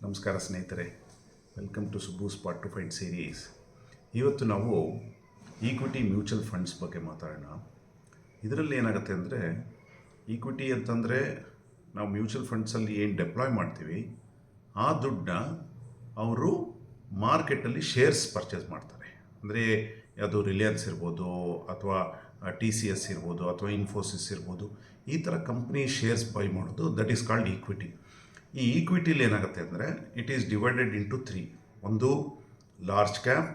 ನಮಸ್ಕಾರ ಸ್ನೇಹಿತರೆ, welcome to Subbu spot to fight series. ಇವತ್ತು ನಾವು ಈಕ್ವಿಟಿ ಮ್ಯೂಚುವಲ್ ಫಂಡ್ಸ್ ಬಗ್ಗೆ ಮಾತಾಡೋಣ. ಇದರಲ್ಲಿ ಏನಾಗುತ್ತೆ ಅಂದರೆ, ಈಕ್ವಿಟಿ ಅಂತಂದರೆ ನಾವು ಮ್ಯೂಚುವಲ್ ಫಂಡ್ಸಲ್ಲಿ ಏನು ಡೆಪ್ಲಾಯ್ ಮಾಡ್ತೀವಿ ಆ ದುಡ್ಡನ್ನ ಅವರು ಮಾರ್ಕೆಟಲ್ಲಿ ಶೇರ್ಸ್ ಪರ್ಚೇಸ್ ಮಾಡ್ತಾರೆ. ಅಂದರೆ ಅದು ರಿಲಯನ್ಸ್ ಇರ್ಬೋದು, ಅಥವಾ TCS ಇರ್ಬೋದು, ಅಥವಾ ಇನ್ಫೋಸಿಸ್ ಇರ್ಬೋದು. ಈ ಥರ ಕಂಪ್ನಿ ಶೇರ್ಸ್ ಬೈ ಮಾಡೋದು, ದಟ್ ಈಸ್ ಕಾಲ್ಡ್ ಈಕ್ವಿಟಿ. ಈ ಈಕ್ವಿಟಿಲಿ ಏನಾಗುತ್ತೆ ಅಂದರೆ, ಇಟ್ ಈಸ್ ಡಿವೈಡೆಡ್ ಇಂಟು 3. ಒಂದು large cap,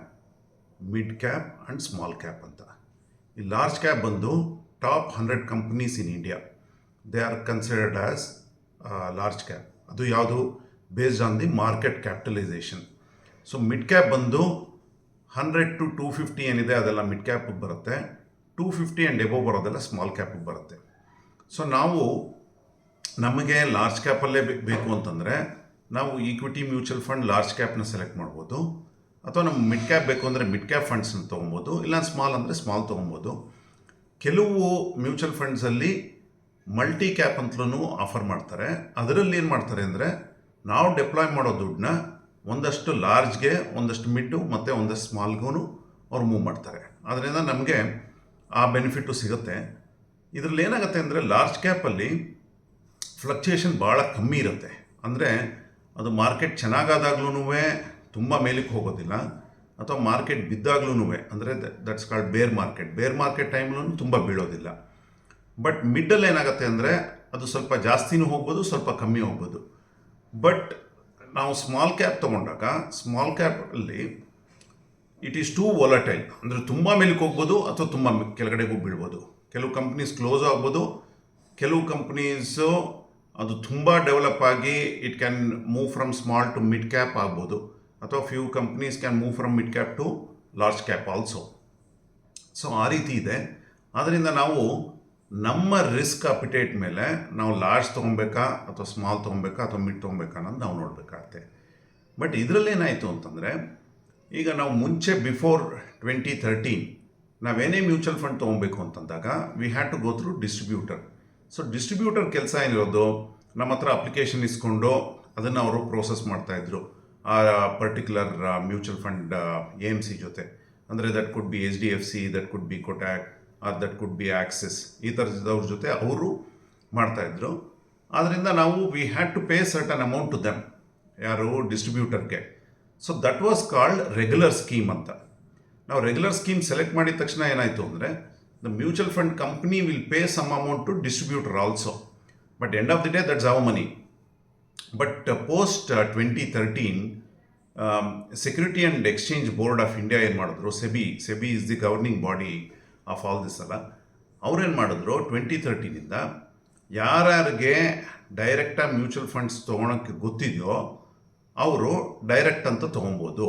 mid cap and small cap ಅಂತ. ಈ ಲಾರ್ಜ್ ಕ್ಯಾಪ್ ಬಂದು top 100 companies in India, they are considered as large cap. ಅದು ಯಾವುದು? Based on the market capitalisation. So mid cap ಬಂದು 100 to 250 ಏನಿದೆ ಅದೆಲ್ಲ mid ಕ್ಯಾಪಿಗೆ ಬರುತ್ತೆ. 250 ಆ್ಯಂಡ್ ಎಬೋವ್ ಬರೋದೆಲ್ಲ ಸ್ಮಾಲ್ ಕ್ಯಾಪಿಗೆ ಬರುತ್ತೆ. ಸೊ ನಾವು ನಮಗೆ ಲಾರ್ಜ್ ಕ್ಯಾಪಲ್ಲೇ ಬೇಕು ಅಂತಂದರೆ ನಾವು ಈಕ್ವಿಟಿ ಮ್ಯೂಚುವಲ್ ಫಂಡ್ ಲಾರ್ಜ್ ಕ್ಯಾಪ್ನ ಸೆಲೆಕ್ಟ್ ಮಾಡ್ಬೋದು, ಅಥವಾ ನಮ್ಗೆ ಮಿಡ್ ಕ್ಯಾಪ್ ಬೇಕು ಅಂದರೆ ಮಿಡ್ ಕ್ಯಾಪ್ ಫಂಡ್ಸ್ನ ತೊಗೊಬೋದು, ಇಲ್ಲ ಸ್ಮಾಲ್ ಅಂದರೆ ಸ್ಮಾಲ್ ತೊಗೊಬೋದು. ಕೆಲವು ಮ್ಯೂಚುವಲ್ ಫಂಡ್ಸಲ್ಲಿ ಮಲ್ಟಿ ಕ್ಯಾಪ್ ಅಂತಲೂ ಆಫರ್ ಮಾಡ್ತಾರೆ. ಅದರಲ್ಲಿ ಏನು ಮಾಡ್ತಾರೆ ಅಂದರೆ, ನಾವು ಡೆಪ್ಲಾಯ್ ಮಾಡೋ ದುಡ್ಡನ್ನ ಒಂದಷ್ಟು ಲಾರ್ಜ್ಗೆ, ಒಂದಷ್ಟು ಮಿಡ್ಡು ಮತ್ತು ಒಂದಷ್ಟು ಸ್ಮಾಲ್ಗೂ ಅವ್ರು ಮೂವ್ ಮಾಡ್ತಾರೆ. ಅದರಿಂದ ನಮಗೆ ಆ ಬೆನಿಫಿಟ್ಟು ಸಿಗುತ್ತೆ. ಇದರಲ್ಲಿ ಏನಾಗುತ್ತೆ ಅಂದರೆ, ಲಾರ್ಜ್ ಕ್ಯಾಪಲ್ಲಿ ಫ್ಲಕ್ಚುಯೇಷನ್ ಭಾಳ ಕಮ್ಮಿ ಇರುತ್ತೆ. ಅಂದರೆ ಅದು ಮಾರ್ಕೆಟ್ ಚೆನ್ನಾಗಾದಾಗ್ಲೂ ತುಂಬ ಮೇಲಕ್ಕೆ ಹೋಗೋದಿಲ್ಲ, ಅಥವಾ ಮಾರ್ಕೆಟ್ ಬಿದ್ದಾಗ್ಲೂ ಅಂದರೆ ದಟ್ಸ್ ಕಾಲ್ಡ್ ಬೇರ್ ಮಾರ್ಕೆಟ್ ಟೈಮ್ಲೂ ತುಂಬ ಬೀಳೋದಿಲ್ಲ. ಬಟ್ ಮಿಡ್ಡಲ್ಲಿ ಏನಾಗುತ್ತೆ ಅಂದರೆ, ಅದು ಸ್ವಲ್ಪ ಜಾಸ್ತಿನೂ ಹೋಗ್ಬೋದು, ಸ್ವಲ್ಪ ಕಮ್ಮಿ ಹೋಗ್ಬೋದು. ಬಟ್ ನಾವು ಸ್ಮಾಲ್ ಕ್ಯಾಪ್ ತೊಗೊಂಡಾಗ, ಸ್ಮಾಲ್ ಕ್ಯಾಪಲ್ಲಿ ಇಟ್ ಈಸ್ ಟೂ ವಾಲಟೈಲ್. ಅಂದರೆ ತುಂಬ ಮೇಲಕ್ಕೆ ಹೋಗ್ಬೋದು, ಅಥವಾ ತುಂಬ ಕೆಳಗಡೆಗೂ ಬೀಳ್ಬೋದು. ಕೆಲವು ಕಂಪ್ನೀಸ್ ಕ್ಲೋಸ್ ಆಗ್ಬೋದು, ಕೆಲವು ಕಂಪ್ನೀಸು ಅದು ತುಂಬ ಡೆವಲಪ್ ಆಗಿ it can move from small to mid cap ಆಗ್ಬೋದು, ಅಥವಾ few companies can move from mid cap to large cap also. So ಆ ರೀತಿ ಇದೆ. ಆದ್ದರಿಂದ ನಾವು ನಮ್ಮ ರಿಸ್ಕ್ ಅಪಿಟೇಟ್ ಮೇಲೆ ನಾವು ಲಾರ್ಜ್ ತೊಗೊಬೇಕಾ, ಅಥವಾ ಸ್ಮಾಲ್ ತೊಗೊಬೇಕಾ, ಅಥವಾ ಮಿಡ್ ತೊಗೊಬೇಕಾ ಅನ್ನೋದು ನಾವು ನೋಡಬೇಕಾಗತ್ತೆ. ಬಟ್ ಇದರಲ್ಲಿ ಏನಾಯಿತು ಅಂತಂದರೆ, ಈಗ ನಾವು ಮುಂಚೆ ಬಿಫೋರ್ 2013 ನಾವೇನೇ ಮ್ಯೂಚುವಲ್ ಫಂಡ್ ತೊಗೊಬೇಕು ಅಂತಂದಾಗ we had to go through distributor. So distributor ಕೆಲಸ ಏನಿರೋದು, ನಮ್ಮ ಹತ್ರ ಅಪ್ಲಿಕೇಶನ್ ಇಸ್ಕೊಂಡು ಅದನ್ನು ಅವರು ಪ್ರೋಸೆಸ್ ಮಾಡ್ತಾಯಿದ್ರು ಆ ಪರ್ಟಿಕ್ಯುಲರ್ ಮ್ಯೂಚುವಲ್ ಫಂಡ್ AMC ಜೊತೆ. ಅಂದರೆ that could be HDFC, that could be Kotak, that could be Axis. ಈ ಥರದವ್ರ ಜೊತೆ ಅವರು ಮಾಡ್ತಾಯಿದ್ರು. ಆದ್ದರಿಂದ ನಾವು we had to pay certain amount to them, ಯಾರು ಡಿಸ್ಟ್ರಿಬ್ಯೂಟರ್ಗೆ. So that was called regular scheme ಅಂತ. ನಾವು ರೆಗ್ಯುಲರ್ ಸ್ಕೀಮ್ ಸೆಲೆಕ್ಟ್ ಮಾಡಿದ ತಕ್ಷಣ ಏನಾಯಿತು ಅಂದರೆ, the mutual fund company will pay some amount to distributor also, but end of the day that's our money. But post 2013 Security and Exchange Board of India ಏನು ಮಾಡಿದ್ರು, SEBI is the governing body of all this ಅಲ್ಲ, ಅವ್ರು ಏನು ಮಾಡಿದ್ರು 2013ಇಂದ ಯಾರ್ಯಾರಿಗೆ ಡೈರೆಕ್ಟಾಗಿ mutual funds ತೊಗೊಳಕ್ಕೆ ಗೊತ್ತಿದೆಯೋ ಅವರು ಡೈರೆಕ್ಟ್ ಅಂತ ತೊಗೊಬೋದು.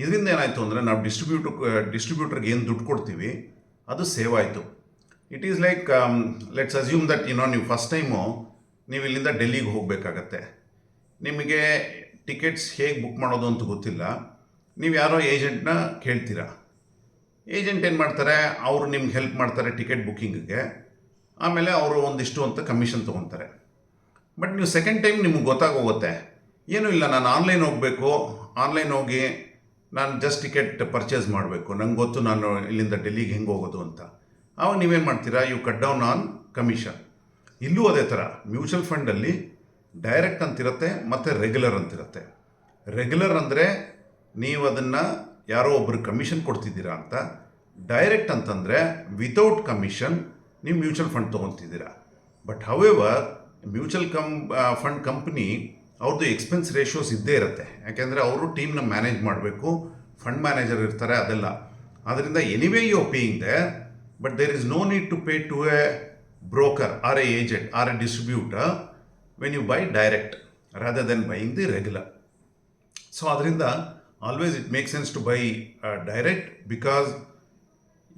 ಇದರಿಂದ ಏನಾಯಿತು ಅಂದರೆ, ನಾವು ಡಿಸ್ಟ್ರಿಬ್ಯೂಟರ್ಗೆ ಏನು ದುಡ್ಡು ಕೊಡ್ತೀವಿ ಅದು ಸೇವ್ ಆಯಿತು. It is like let's assume that ನೀವು ಫಸ್ಟ್ ಟೈಮು ನೀವು ಇಲ್ಲಿಂದ ಡೆಲ್ಲಿಗೆ ಹೋಗಬೇಕಾಗತ್ತೆ. ನಿಮಗೆ ಟಿಕೆಟ್ಸ್ ಹೇಗೆ ಬುಕ್ ಮಾಡೋದು ಅಂತ ಗೊತ್ತಿಲ್ಲ. ನೀವು ಯಾರೋ ಏಜೆಂಟ್ನ ಕೇಳ್ತೀರಾ. ಏಜೆಂಟ್ ಏನು ಮಾಡ್ತಾರೆ, ಅವರು ನಿಮ್ಗೆ ಹೆಲ್ಪ್ ಮಾಡ್ತಾರೆ ಟಿಕೆಟ್ ಬುಕ್ಕಿಂಗಿಗೆ. ಆಮೇಲೆ ಅವರು ಒಂದಿಷ್ಟು ಅಂತ ಕಮಿಷನ್ ತೊಗೊತಾರೆ. ಬಟ್ ನೀವು ಸೆಕೆಂಡ್ ಟೈಮ್ ನಿಮ್ಗೆ ಗೊತ್ತಾಗೋಗುತ್ತೆ, ಏನೂ ಇಲ್ಲ, ನಾನು ಆನ್ಲೈನ್ ಹೋಗಬೇಕು, ಆನ್ಲೈನ್ ಹೋಗಿ ನಾನು ಜಸ್ಟ್ ಟಿಕೆಟ್ ಪರ್ಚೇಸ್ ಮಾಡಬೇಕು, ನಂಗೆ ಗೊತ್ತು ನಾನು ಇಲ್ಲಿಂದ ಡೆಲ್ಲಿಗೆ ಹೆಂಗೆ ಹೋಗೋದು ಅಂತ. ಆವಾಗ ನೀವೇನು ಮಾಡ್ತೀರಾ, you cut down on commission. ಇಲ್ಲೂ ಅದೇ ಥರ ಮ್ಯೂಚುವಲ್ ಫಂಡಲ್ಲಿ ಡೈರೆಕ್ಟ್ ಅಂತಿರುತ್ತೆ ಮತ್ತು ರೆಗ್ಯುಲರ್ ಅಂತಿರುತ್ತೆ. ರೆಗ್ಯುಲರ್ ಅಂದರೆ ನೀವು ಅದನ್ನು ಯಾರೋ ಒಬ್ಬರು ಕಮಿಷನ್ ಕೊಡ್ತಿದ್ದೀರಾ ಅಂತ. ಡೈರೆಕ್ಟ್ ಅಂತಂದರೆ ವಿತೌಟ್ ಕಮಿಷನ್ ನೀವು ಮ್ಯೂಚುವಲ್ ಫಂಡ್ ತೊಗೊತಿದ್ದೀರಾ. But however mutual fund company ಅವ್ರದ್ದು ಎಕ್ಸ್ಪೆನ್ಸ್ ರೇಷಿಯೋಸ್ ಇದ್ದೇ ಇರುತ್ತೆ. ಯಾಕೆಂದರೆ ಅವರು ಟೀಮ್ನ ಮ್ಯಾನೇಜ್ ಮಾಡಬೇಕು, ಫಂಡ್ ಮ್ಯಾನೇಜರ್ ಇರ್ತಾರೆ, ಅದೆಲ್ಲ. ಆದ್ದರಿಂದ anyway you are paying there, but there is no need to pay to a broker or a agent or a distributor when you buy direct rather than buying the regular. So ಅದರಿಂದ always it make sense to buy direct, because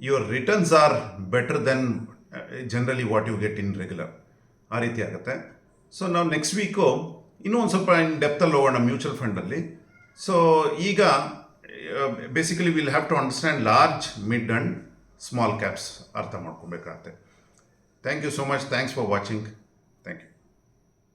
your returns are better than generally what you get in regular. ಆ ರೀತಿ ಆಗುತ್ತೆ. So ನಾವು next week ಇನ್ನೂ ಒಂದು ಸ್ವಲ್ಪ ಡೆಪ್ತಲ್ಲಿ ಹೋಗೋಣ ಮ್ಯೂಚುವಲ್ ಫಂಡಲ್ಲಿ. ಸೊ ಈಗ basically will have to understand large, mid and small caps ಅರ್ಥ ಮಾಡ್ಕೊಬೇಕಾಗತ್ತೆ. Thank you so much. Thanks for watching.